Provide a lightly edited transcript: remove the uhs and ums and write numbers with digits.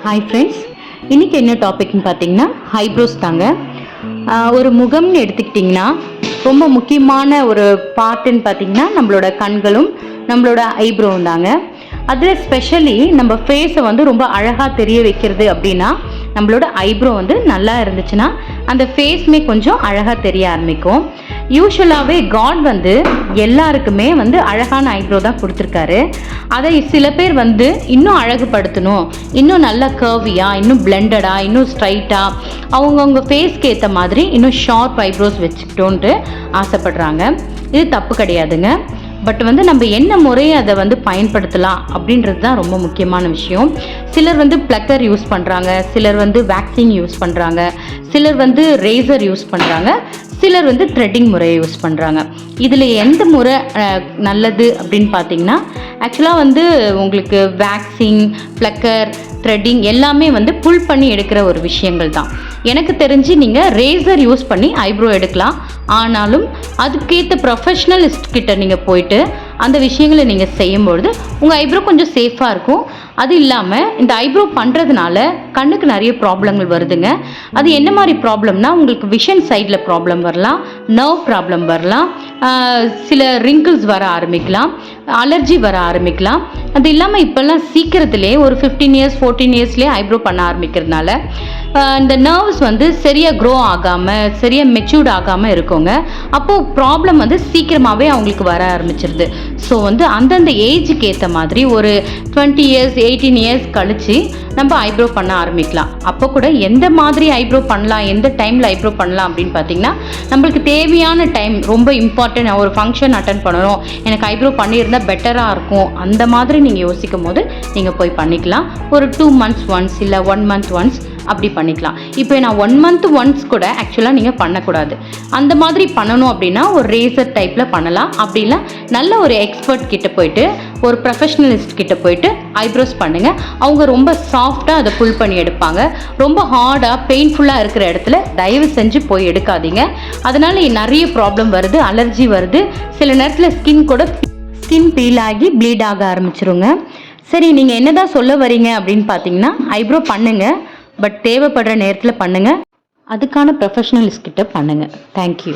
Hi friends, இன்றைக்கி என்ன டாபிக்னு பார்த்தீங்கன்னா ஐப்ரோஸ் தாங்க. ஒரு முகம்னு எடுத்துக்கிட்டிங்கன்னா ரொம்ப முக்கியமான ஒரு பார்ட்டுன்னு பார்த்தீங்கன்னா நம்மளோட கண்களும் நம்மளோட ஐப்ரோவும் தாங்க. அதில் ஸ்பெஷலி நம்ம ஃபேஸை வந்து ரொம்ப அழகாக தெரிய வைக்கிறது அப்படின்னா நம்மளோட ஐப்ரோ வந்து நல்லா இருந்துச்சுன்னா அந்த ஃபேஸ்மே கொஞ்சம் அழகாக தெரிய ஆரம்பிக்கும். யூஸ்வலாகவே காட் வந்து எல்லாருக்குமே வந்து அழகான ஐப்ரோ தான் கொடுத்துருக்காரு. அதை சில பேர் வந்து இன்னும் அழகுபடுத்தணும், இன்னும் நல்லா கர்வியாக, இன்னும் பிளெண்டடாக, இன்னும் ஸ்ட்ரைட்டாக அவங்கவுங்க ஃபேஸ்க்கு ஏற்ற மாதிரி இன்னும் ஷார்ப் ஐப்ரோஸ் வச்சுக்கிட்டோன்ட்டு ஆசைப்படுறாங்க. இது தப்பு கிடையாதுங்க. பட் வந்து நம்ம என்ன முறையை அதை வந்து பயன்படுத்தலாம் அப்படின்றது தான் ரொம்ப முக்கியமான விஷயம். சிலர் வந்து ப்ளக்கர் யூஸ் பண்ணுறாங்க, சிலர் வந்து வேக்சிங் யூஸ் பண்ணுறாங்க, சிலர் வந்து ரேசர் யூஸ் பண்ணுறாங்க, சிலர் வந்து த்ரெட்டிங் முறையை யூஸ் பண்ணுறாங்க. இதில் எந்த முறை நல்லது அப்படின்னு பார்த்தீங்கன்னா ஆக்சுவலாக வந்து உங்களுக்கு வேக்சிங், ப்ளக்கர், த்ரெட்டிங் எல்லாமே வந்து புல் பண்ணி எடுக்கிற ஒரு விஷயங்கள் தான். எனக்கு தெரிஞ்சு நீங்கள் ரேசர் யூஸ் பண்ணி ஐப்ரோ எடுக்கலாம். ஆனாலும் அதுக்கேற்ற ப்ரொஃபஷ்னலிஸ்ட் கிட்ட நீங்கள் போயிட்டு அந்த விஷயங்களை நீங்கள் செய்யும்பொழுது உங்கள் ஐப்ரோ கொஞ்சம் சேஃபாக இருக்கும். அது இல்லாமல் இந்த ஐப்ரோ பண்ணுறதுனால கண்ணுக்கு நிறைய ப்ராப்ளங்கள் வருதுங்க. அது என்ன மாதிரி ப்ராப்ளம்னா உங்களுக்கு விஷன் சைடில் ப்ராப்ளம் வரலாம், நர்வ் ப்ராப்ளம் வரலாம், சில ரிங்கிள்ஸ் வர ஆரம்பிக்கலாம், அலர்ஜி வர ஆரம்பிக்கலாம். அது இல்லாமல் இப்போல்லாம் சீக்கிரத்துலேயே ஒரு 15 இயர்ஸ் 14 இயர்ஸ்லேயே ஐப்ரோ பண்ண ஆரம்பிக்கிறதுனால இந்த நர்வ்ஸ் வந்து சரியாக க்ரோ ஆகாமல், சரியாக மெச்சூர்ட் ஆகாமல் இருக்குங்க. அப்போது ப்ராப்ளம் வந்து சீக்கிரமாகவே அவங்களுக்கு வர ஆரம்பிச்சிருது. ஸோ வந்து அந்தந்த ஏஜுக்கு ஏற்ற மாதிரி ஒரு 20 இயர்ஸ் 18 இயர்ஸ் கழித்து நம்ம ஐப்ரோ பண்ண ஆரம்பிக்கலாம். அப்போ கூட எந்த மாதிரி ஐப்ரோ பண்ணலாம், எந்த டைமில் ஐப்ரோ பண்ணலாம் அப்படின்னு பார்த்தீங்கன்னா நம்மளுக்கு தேவையான டைம் ரொம்ப இம்பார்ட்டன்ட். ஒரு ஃபங்க்ஷன் அட்டன் பண்ணணும், எனக்கு ஐப்ரோ பண்ணியிருந்தால் பெட்டராக இருக்கும், அந்த மாதிரி நீங்கள் யோசிக்கும் போது நீங்கள் போய் பண்ணிக்கலாம். ஒரு 2 months ஒன்ஸ் இல்லை 1 month ஒன்ஸ் அப்படி பண்ணிக்கலாம். இப்போ நான் 1 month ஒன்ஸ் கூட ஆக்சுவலாக நீங்கள் பண்ணக்கூடாது. அந்த மாதிரி பண்ணணும் அப்படின்னா ஒரு ரேசர் டைப்பில் பண்ணலாம். அப்படின்னா நல்ல ஒரு எக்ஸ்பர்ட் கிட்ட போயிட்டு, ஒரு ப்ரொஃபஷ்னலிஸ்ட் கிட்ட போயிட்டு ஐப்ரோஸ் பண்ணுங்கள். அவங்க ரொம்ப சாஃப்டாக அதை புல் பண்ணி எடுப்பாங்க. ரொம்ப ஹார்டாக பெயின்ஃபுல்லாக இருக்கிற இடத்துல தயவு செஞ்சு போய் எடுக்காதீங்க. அதனால் நிறைய ப்ராப்ளம் வருது, அலர்ஜி வருது, சில நேரத்தில் ஸ்கின் பீல் ஆகி ப்ளீட் ஆக ஆரம்பிச்சிருங்க. சரி, நீங்கள் என்ன தான் சொல்ல வரீங்க அப்படின்னு பார்த்தீங்கன்னா ஐப்ரோ பண்ணுங்கள், பட் தேவைப்படுற நேரத்தில் பண்ணுங்கள், அதுக்கான ப்ரொஃபஷ்னலிஸ்ட் கிட்ட பண்ணுங்கள். தேங்க்யூ.